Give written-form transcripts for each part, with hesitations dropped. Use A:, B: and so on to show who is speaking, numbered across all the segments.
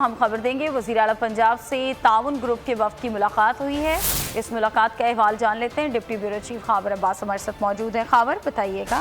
A: ہم خبر دیں گے وزیر اعلیٰ پنجاب سے تعاون گروپ کے وفد کی ملاقات ہوئی ہے۔ اس ملاقات کا احوال جان لیتے ہیں۔ ڈپٹی بیورو چیف خاور عباس ہمارے ساتھ موجود ہیں۔ خاور بتائیے گا۔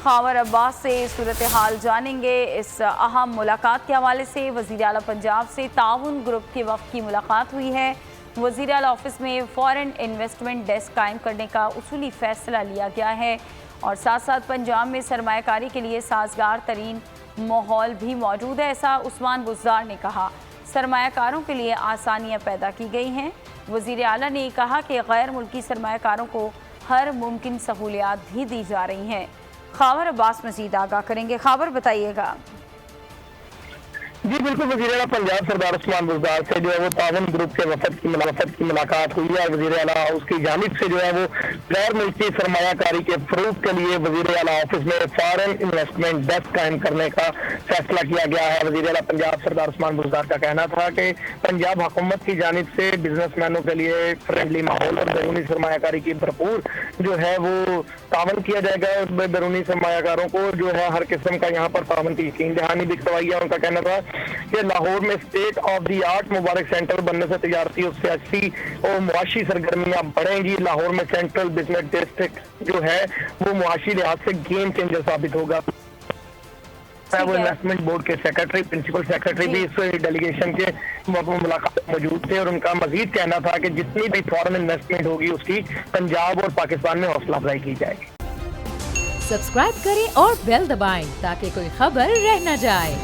A: خاور عباس سے صورتحال جانیں گے۔ اس اہم ملاقات کے حوالے سے وزیر اعلیٰ پنجاب سے تعاون گروپ کے وفد کی ملاقات ہوئی ہے۔ وزیر اعلیٰ آفس میں فورن انویسٹمنٹ ڈیسک قائم کرنے کا اصولی فیصلہ لیا گیا ہے اور ساتھ ساتھ پنجاب میں سرمایہ کاری کے لیے سازگار ترین ماحول بھی موجود ہے، ایسا عثمان بزدار نے کہا۔ سرمایہ کاروں کے لیے آسانیاں پیدا کی گئی ہیں۔ وزیر اعلیٰ نے کہا کہ غیر ملکی سرمایہ کاروں کو ہر ممکن سہولیات بھی دی جا رہی ہیں۔ خاور عباس مزید آگاہ کریں گے۔ خاور بتائیے گا۔
B: جی بالکل، وزیر اعلیٰ پنجاب سردار عثمان بزدار سے جو ہے وہ تعاون گروپ کے وفد کی ملاقات ہوئی ہے۔ وزیر اعلیٰ اس کی جانب سے جو ہے وہ غیر ملکی سرمایہ کاری کے فروغ کے لیے وزیر اعلیٰ آفس میں فارن انویسٹمنٹ ڈیسک قائم کرنے کا فیصلہ کیا گیا ہے۔ وزیر اعلیٰ پنجاب سردار عثمان بزدار کا کہنا تھا کہ پنجاب حکومت کی جانب سے بزنس مینوں کے لیے فرینڈلی ماحول اور بیرونی سرمایہ کاری کی بھرپور جو ہے وہ تعاون کیا جائے گا۔ بیرونی سرمایہ کاروں کو جو ہے ہر قسم کا یہاں پر تعاون کی یقین دہانی بھی کروائی ہے۔ ان کا کہنا تھا کہ لاہور میں state of the art Mubarak centre بننے سے تجارتی اور سیاسی اور معاشی سرگرمیاں بڑھیں گی۔ لاہور میں سینٹرل بزنس ڈسٹرکٹ جو ہے وہ معاشی لحاظ سے گیم چینجر ثابت ہوگا۔ وہ انویسٹمنٹ بورڈ کے سیکرٹری پرنسپل سیکرٹری بھی اس ڈیلیگیشن کے ملاقات موجود تھے اور ان کا مزید کہنا تھا کہ جتنی بھی فارن انویسٹمنٹ ہوگی اس کی پنجاب اور پاکستان میں حوصلہ افزائی کی جائے گی۔
C: سبسکرائب کریں اور بیل دبائیں تاکہ کوئی خبر رہ نہ جائے۔